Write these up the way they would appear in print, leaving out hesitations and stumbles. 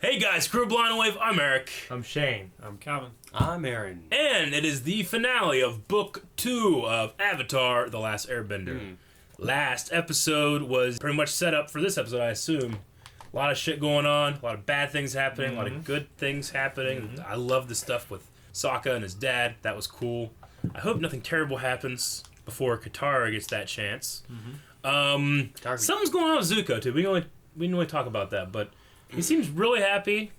Hey guys, Crew Blind Wave, I'm Eric. I'm Shane. I'm Calvin. I'm Aaron. And it is the finale of Book 2 of Avatar, The Last Airbender. Last episode was pretty much set up for this episode, I assume. A lot of shit going on, a lot of bad things happening, a lot of good things happening. I love the stuff with Sokka and his dad. That was cool. I hope nothing terrible happens before Katara gets that chance. Something's going on with Zuko, too. We didn't really talk about that, but he seems really happy.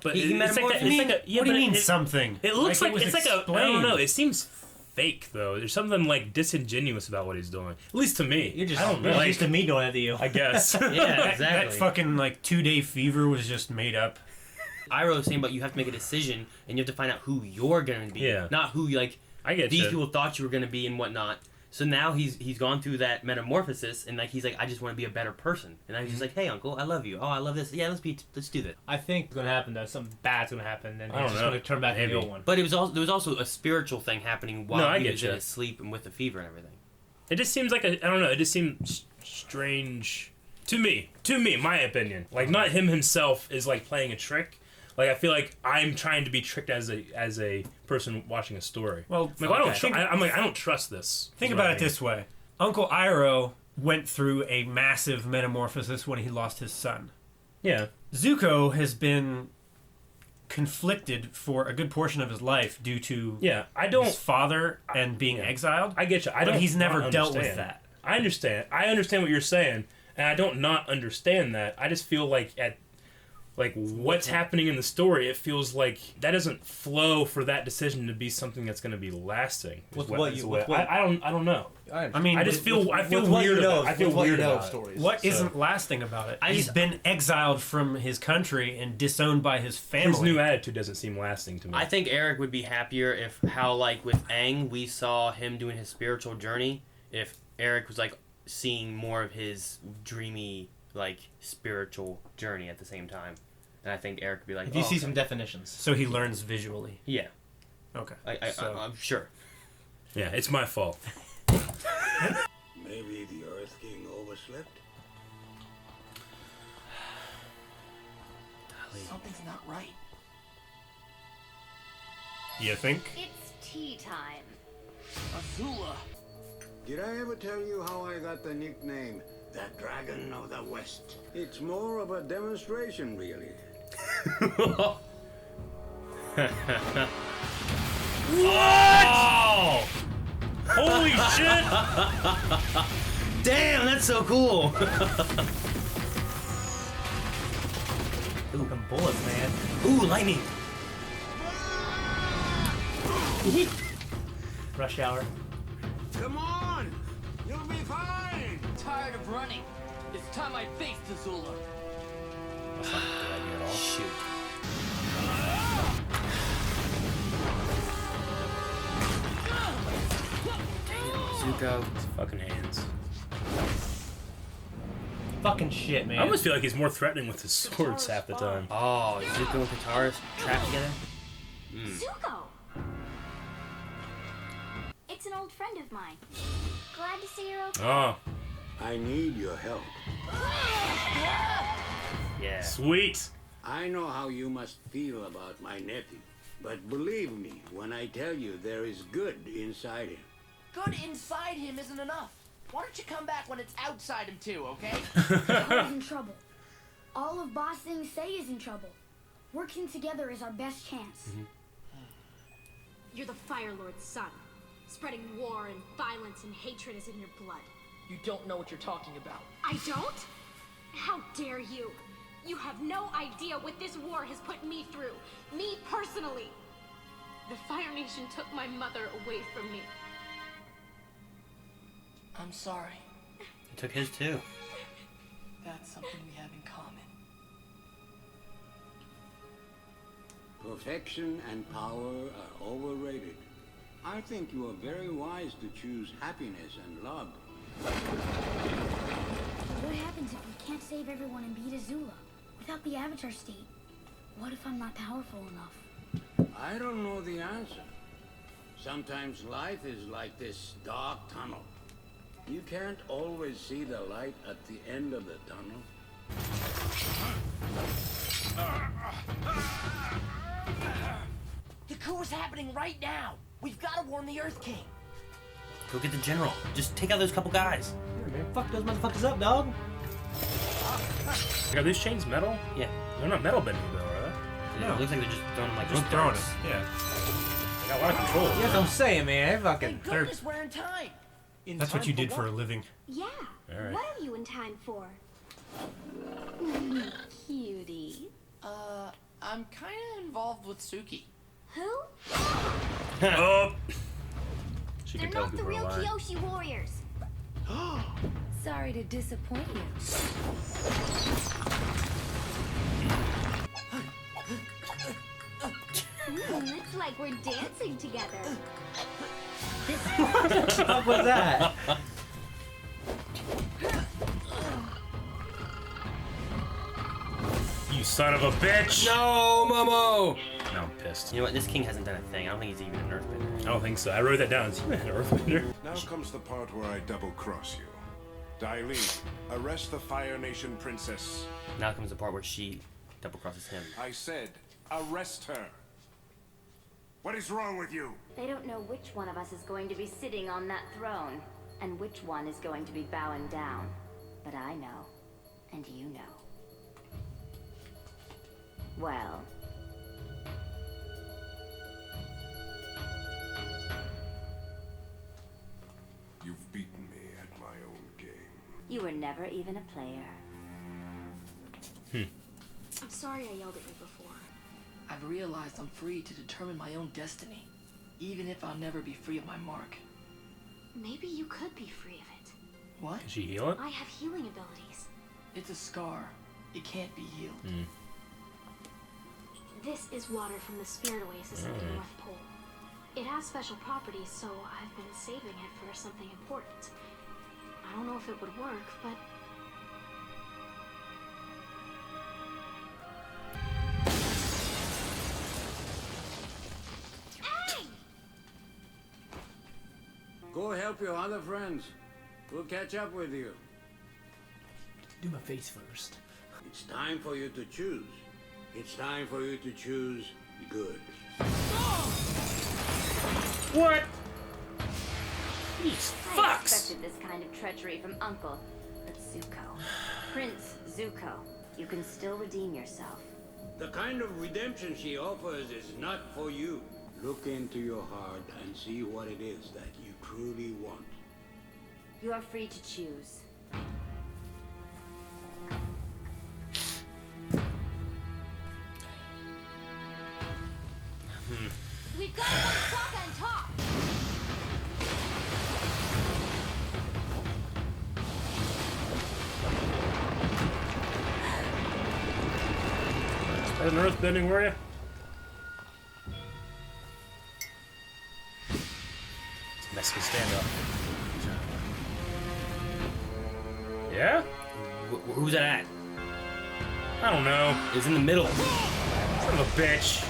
But He it's like metamorphosed? a, yeah, What do but you mean something? It looks like was it's like a. I explained. don't know. It seems fake though. There's something like disingenuous about what he's doing. At least to me. You're just, I don't know. you're used to me doing that to you. I guess. Yeah, exactly. That fucking 2-day fever was just made up. Iroh was saying about you have to make a decision and you have to find out who you're gonna be. Yeah. Not who I get these you. people thought you were gonna be and whatnot. So now he's gone through that metamorphosis and he's like, I just want to be a better person. And now he's just like, hey uncle, I love you. Oh, I love this. Yeah, let's do this. I think it's gonna happen though. Something bad's gonna happen, and I don't he's just know. gonna turn back to the old one. But there was also a spiritual thing happening No, while I he get was you. in his sleep and with the fever and everything. It just seems like I don't know. It just seems strange to me. To me, my opinion. Like not him himself is like playing a trick. Like I feel like I'm trying to be tricked as a person watching a story. Well, I'm like, I don't trust this. Think is what about I it mean. this way. Uncle Iroh went through a massive metamorphosis when he lost his son. Yeah. Zuko has been conflicted for a good portion of his life due to Yeah. his father and being exiled. I get you. But he's never not dealt with understand. that. I understand. I understand what you're saying, and I don't not understand that. I just feel like what's happening in the story, it feels like that doesn't flow for that decision to be something that's going to be lasting. With Is what is you- the with way- what- I don't know. I mean, I just feel I feel with what you weird. know, I feel with what you weird know about of it. stories. what So- isn't lasting about it? I He's just- been exiled from his country and disowned by his family. His new attitude doesn't seem lasting to me. I think Eric would be happier if how with Aang we saw him doing his spiritual journey. If Eric was seeing more of his dreamy spiritual journey at the same time, and I think Eric would be like, If you oh, see okay. some definitions. So he learns visually. Yeah, Okay. I'm sure. Yeah, it's my fault. Maybe the Earth King overslept? Something's not right. You think? It's tea time. Azula! Did I ever tell you how I got the nickname, the Dragon of the West? It's more of a demonstration, really. Oh! Holy shit! Damn, that's so cool. Ooh, bullets, man. Ooh, lightning. Rush hour. Come on! You'll be fine! Tired of running. It's time I faced Azula. That's not a good idea at all. Shoot. Zuko. His fucking hands. Fucking shit, man. I almost feel like he's more threatening with his swords half the time. Oh, Zuko and Katara trapped together. Zuko! It's an old friend of mine. Glad to see you're okay. Oh, I need your help. Yeah. sweet. I know how you must feel about my nephew, but believe me when I tell you there is good inside him. Good inside him isn't enough. Why don't you come back when it's outside him too, okay? We're in trouble. All of Boss Thing's say is in trouble. Working together is our best chance. You're the Fire Lord's son. Spreading war and violence and hatred is in your blood. You don't know what you're talking about. I don't? How dare you? You have no idea what this war has put me through. Me personally. The Fire Nation took my mother away from me. I'm sorry. He took his too. That's something we have in common. Perfection and power are overrated. I think you are very wise to choose happiness and love. What happens if we can't save everyone and beat Azula? Without the Avatar state, what if I'm not powerful enough? I don't know the answer. Sometimes life is like this dark tunnel. You can't always see the light at the end of the tunnel. what's happening right now. We've got to warn the Earth King. Go get the general. Just take out those couple guys. Yeah, man, fuck those motherfuckers up, dog. Are these chains metal? Yeah. They're not metal bending though, are they? It looks like they're just throwing them like Just rope throwing it. darts. Yeah. They got a lot of control. Yeah, that's what I'm saying, man. They fucking. Thank goodness we're in time. In That's what time you did for a what? living. Yeah. Alright. What are you in time for? Cutie. I'm kind of involved with Suki. Who? Oh! She They're can tell not the people real are lying. Kyoshi warriors. Sorry to disappoint you. Looks like we're dancing together. What the fuck was that? You son of a bitch! No, Momo! Now I'm pissed. You know what? This king hasn't done a thing. I don't think he's even an earthbender. I don't think so. I wrote that down. Is he an earthbender? Now comes the part where I double-cross you. Dai Li, arrest the Fire Nation princess. Now comes the part where she double crosses him. I said, arrest her. What is wrong with you? They don't know which one of us is going to be sitting on that throne, and which one is going to be bowing down. But I know, and you know. Well, You've beaten me at my own game. you were never even a player. I'm sorry I yelled at you before. I've realized I'm free to determine my own destiny, even if I'll never be free of my mark. Maybe you could be free of it. What? Is she healing? I have healing abilities. It's a scar. It can't be healed. This is water from the Spirit Oasis at the North Pole. It has special properties, so I've been saving it for something important. I don't know if it would work, but Go help your other friends. We'll catch up with you. Do my face first. It's time for you to choose. It's time for you to choose good. What? These I fucks! expected this kind of treachery from Uncle, but Zuko, Prince Zuko, you can still redeem yourself. The kind of redemption she offers is not for you. Look into your heart and see what it is that you truly want. You are free to choose. We've got Sokka on top. Is that an earthbending warrior? It's a Mexican standoff. Yeah? Who's that at? I don't know. It's in the middle. Son of a bitch.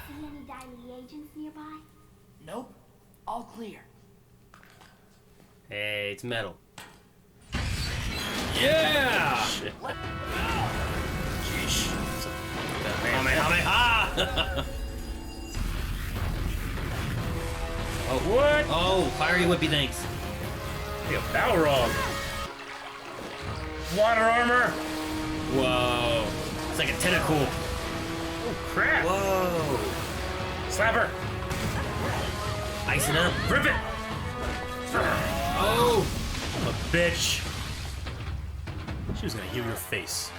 See any Daily agents nearby? Nope. All clear. Hey, it's metal. Yeah! Shit. Sheesh. Kamehameha! Oh, what? Oh, fiery whippy things. Hey, a Balrog. Water armor. Whoa. It's like a tentacle. Oh, crap. Whoa. Slap her. Ice it up. Rip it. Oh! I'm a bitch. She was gonna heal your face.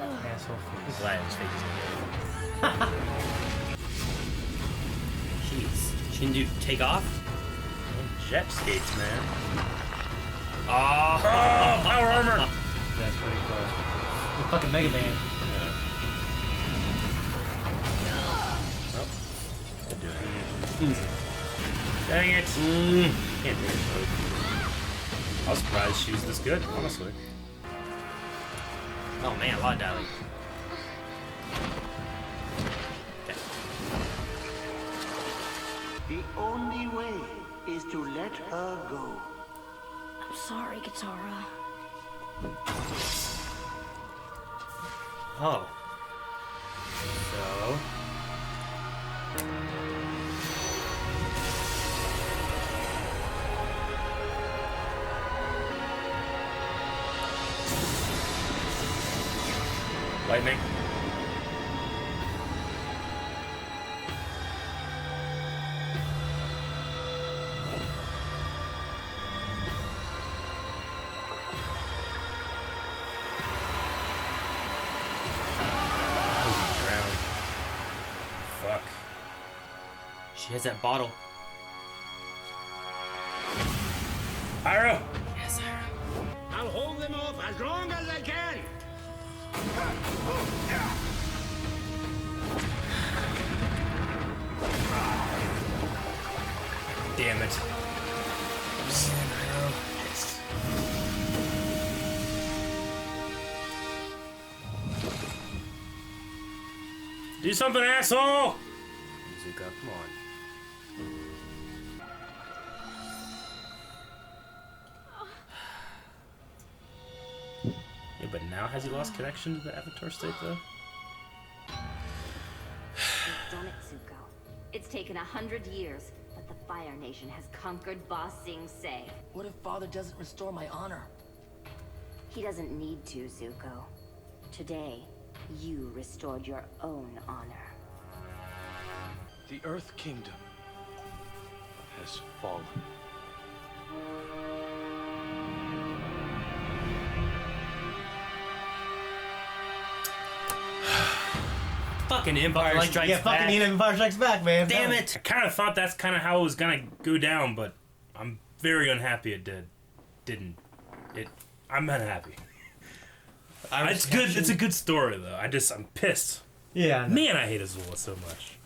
Asshole face. Glad his face is gonna heal. Jeez. She didn't do take off? Jet skates, man. Oh! Oh, power armor. That's pretty close. The fucking Mega Man. Dang it. Can't do it. I was surprised she was this good, honestly. Oh man, a lot of dialing. Okay. The only way is to let her go. I'm sorry, Katara. Oh. go. Lightning. Fuck. She has that bottle. Iroh! Yes, Iroh. I'll hold them off as long as I can. Damn it. Do something, asshole! Zuko, come on. Yeah, but now has he lost connection to the Avatar state, though? You've done it, Zuko. It's taken 100 years, but the Fire Nation has conquered Ba Sing Se. What if Father doesn't restore my honor? He doesn't need to, Zuko. Today, you restored your own honor. The Earth Kingdom has fallen. Fucking Empire Strikes Yeah, Back. fucking Empire Strikes Back, man. Damn No. it! I kind of thought that's kind of how it was gonna go down, but I'm very unhappy it didn't. I'm unhappy. It's good. It's a good story though. I'm pissed. Yeah. No. Man, I hate Azula so much.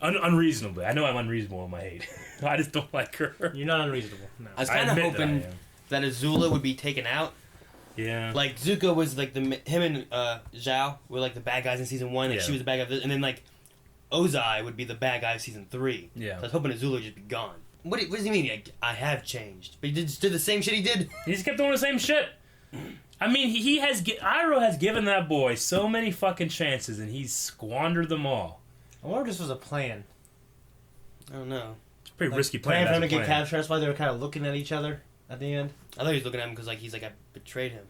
Unreasonably. I know I'm unreasonable in my hate. I just don't like her. You're not unreasonable. No. I was kind of admit hoping that I am. that Azula would be taken out. Yeah. Like Zuko was like him and Zhao were like the bad guys in season 1, and Yeah. she was the bad guy, and then like Ozai would be the bad guy of season 3. Yeah. So I was hoping Azula would just be gone. What does he mean? Like, I have changed, but he just did the same shit he did. He just kept doing the same shit. I mean, Iroh has given that boy so many fucking chances, and he's squandered them all. I wonder if this was a plan. I don't know. It's a pretty risky plan. Plan for him to as a get plan. captured. That's why they were kind of looking at each other at the end. I thought he was looking at him because like he's like I betrayed him.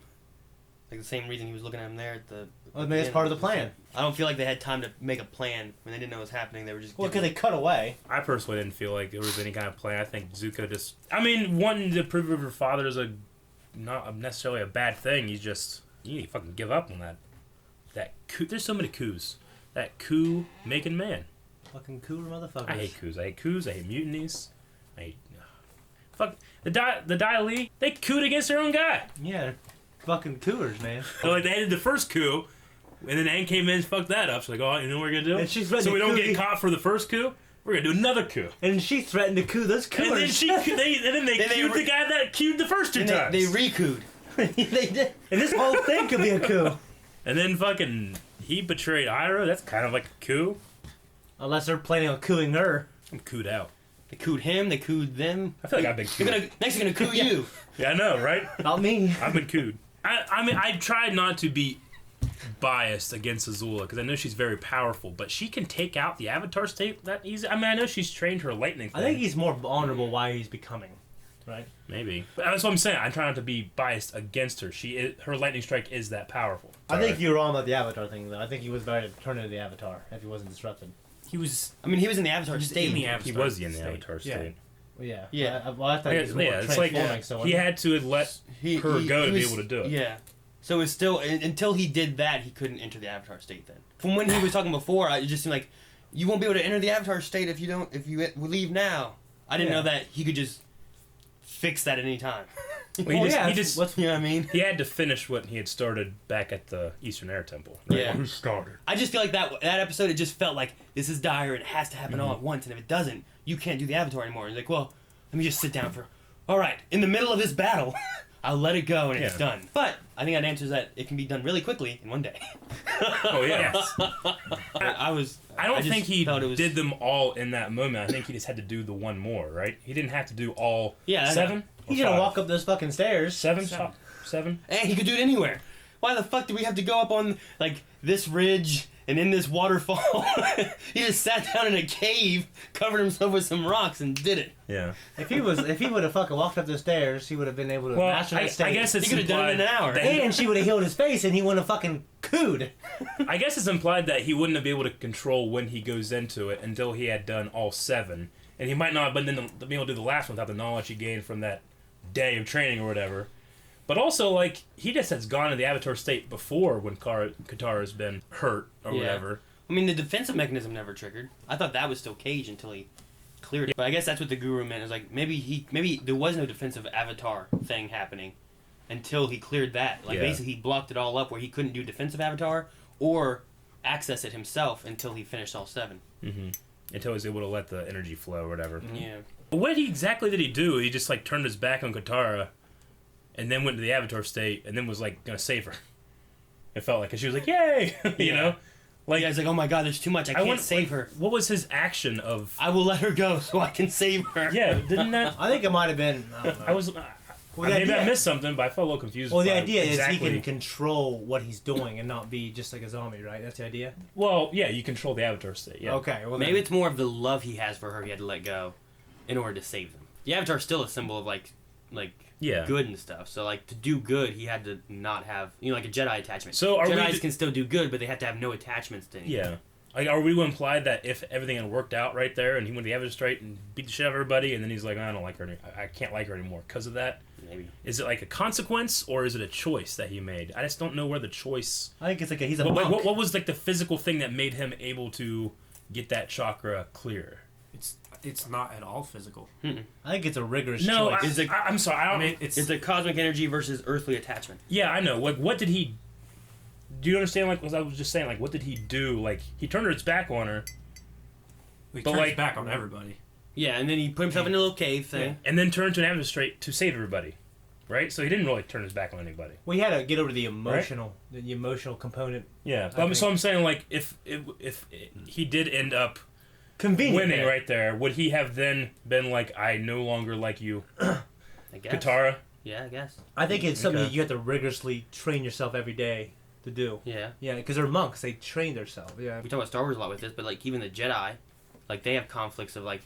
Like the same reason he was looking at him there at the. Well, maybe it's part of the plan. I don't feel like they had time to make a plan when they didn't know what was happening. They were just. Well, because they cut away. I personally didn't feel like there was any kind of plan. I think Zuko just... I mean, wanting to prove of her father is not necessarily a bad thing. You need to fucking give up on that coup. There's so many coups. That coup-making man. Fucking cooler motherfuckers. I hate coups. I hate coups. I hate mutinies. I hate... Fuck. The Dai Li, they cooed against their own guy. Yeah, they're fucking coolers, man. So, like, they did the first coup, and then Aang came in and fucked that up. So, like, oh, you know what we're going to do? And she's ready so to we don't coup get caught for the first coup? We're going to do another coup. And she threatened to coup those coolers. And then they cued the guy that cued the first two times. They re-cooed. They did. And this whole thing could be a coup. And then fucking he betrayed Iroh. That's kind of like a coup. Unless they're planning on cooing her. I'm cooed out. They cooed him. They cooed them. I feel like I've been cooed. Next they're gonna coup you. Yeah, I know, right? Not me. I've been cooed. I mean, I tried not to be biased against Azula because I know she's very powerful, but she can take out the Avatar state that easy. I mean, I know she's trained her lightning thing. I think he's more honorable why he's becoming, right? Maybe. But that's what I'm saying. I try not to be biased against her. Her lightning strike is that powerful. I think you're wrong about the Avatar thing, though. I think he was ready to turn into the Avatar if he wasn't disrupted. He was. I mean, he was in the Avatar state. He was in the Avatar state. Well, yeah. Yeah. Well, I thought he was more it's like transforming, so he had to let her go to be was- able to do it. Yeah. So it's still until he did that, he couldn't enter the Avatar state. Then from when he was talking before, it just seemed like you won't be able to enter the Avatar state if you leave now. I didn't know that he could just fix that at any time. Well, he just you know what I mean? He had to finish what he had started back at the Eastern Air Temple. Yeah. Who started? I just feel like that episode, it just felt like this is dire. It has to happen all at once, and if it doesn't, you can't do the Avatar anymore. And you're like, well, let me just sit down for. All right, in the middle of this battle, I'll let it go and it's done. But I think that answers that it can be done really quickly in one day. Oh yeah. I don't just think he felt it was- did them all in that moment. I think he just had to do the one more, right? He didn't have to do all Yeah, I know. seven. He's gonna walk up those fucking stairs. Seven. And he could do it anywhere. Why the fuck do we have to go up on like this ridge And in this waterfall, he just sat down in a cave, covered himself with some rocks, and did it. Yeah. If he would have fucking walked up the stairs, he would have been able to master that stage. I guess it's he could have done it in an hour. And she would have healed his face, and he wouldn't have fucking cooed. I guess it's implied that he wouldn't be able to control when he goes into it until he had done all 7. And he might not have been able to do the last one without the knowledge he gained from that day of training or whatever. But also, like, he just has gone in the Avatar state before when Katara's been hurt or whatever. I mean, the defensive mechanism never triggered. I thought that was still caged until he cleared it. But I guess that's what the Guru meant. Is like maybe there was no defensive Avatar thing happening until he cleared that. Like basically he blocked it all up where he couldn't do defensive Avatar or access it himself until he finished all 7. Mm-hmm. Until he was able to let the energy flow or whatever. Yeah. But what exactly did he do? He just like turned his back on Katara. And then went to the Avatar state, and then was like gonna save her. It felt like, cause she was like, "Yay!" you know, like yeah, it's like, "Oh my God, there's too much. I can't save her." What was his action of? I will let her go so I can save her. Yeah, didn't that? I think it might have been. I was. Maybe I missed something, but I felt a little confused. Well, the idea is he can control what he's doing and not be just like a zombie, right? That's the idea. Well, yeah, you control the Avatar state. Yeah. Okay. Well, maybe it's more of the love he has for her. He had to let go in order to save them. The Avatar's still a symbol of like good and stuff. So like to do good, he had to not have like a Jedi attachment. So Jedis can still do good, but they have to have no attachments to anything. Yeah. Like, are we to imply that if everything had worked out right there and he went to the Avatar straight and beat the shit out of everybody, and then he's like, I don't like her, I can't like her anymore because of that? Maybe. Is it like a consequence or is it a choice that he made? I just don't know where the choice. I think it's like he's a monk. What was like the physical thing that made him able to get that chakra clear? It's not at all physical. I think it's a rigorous choice. I'm sorry. I mean, it's a cosmic energy versus earthly attachment. Yeah, I know. Like, what did he? Do you understand? Like, I was just saying, like, what did he do? Like, he turned his back on her. He turned his back on everybody. Yeah, and then he put himself in a little cave thing, and then turned to an Avatar straight to save everybody. Right, so he didn't really turn his back on anybody. We had to get over the emotional, component. Yeah, so I'm saying, like, if he did end up winning right there, would he have then been like, I no longer like you, I guess. Katara? Yeah, I guess. I think it's something that you have to rigorously train yourself every day to do. Yeah. Yeah, because they're monks. They train themselves. Yeah. We talk about Star Wars a lot with this, but like even the Jedi, like they have conflicts of like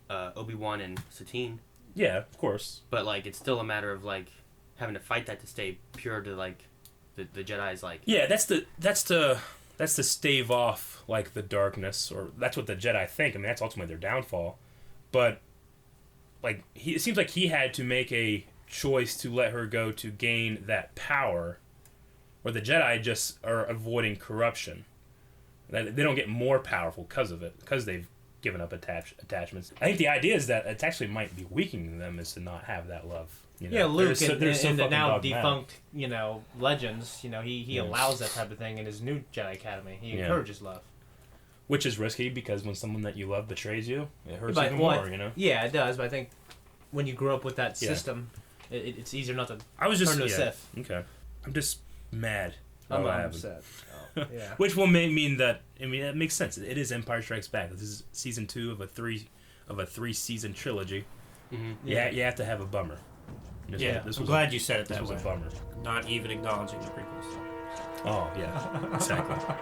Obi-Wan and Satine. Yeah, of course. But like it's still a matter of like having to fight that to stay pure to like the Jedi's like. Yeah, that's to stave off like the darkness, or that's what the Jedi think. I mean, that's ultimately their downfall. But like it seems like he had to make a choice to let her go to gain that power, where the Jedi just are avoiding corruption. They don't get more powerful because of it, because they've given up attachments. I think the idea is that it actually might be weakening them is to not have that love. You know? Yeah, Luke and the now defunct, legends, he allows that type of thing in his new Jedi Academy. He encourages love. Which is risky, because when someone that you love betrays you, it hurts even more, Yeah, it does, but I think when you grow up with that system, it's easier not to turn to a Sith. Okay. I'm just mad. I'm upset. Oh, yeah. Which will mean that, it makes sense. It is Empire Strikes Back. This is season 2 of a 3-season trilogy. Mm-hmm. Yeah, you have to have a bummer. I'm glad you said it that way. This was a bummer. Not even acknowledging the prequels. Oh, yeah. Exactly.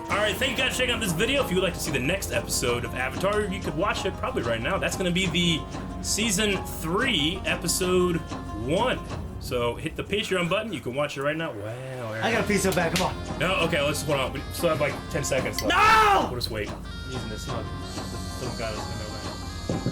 Alright, thank you guys for checking out this video. If you would like to see the next episode of Avatar, you could watch it probably right now. That's going to be the Season 3, Episode 1. So hit the Patreon button. You can watch it right now. Wow. I got a piece of back. Come on. No, okay, let's hold on. We still have like 10 seconds left. No! We'll just wait. Using this smoke. Some guy was going to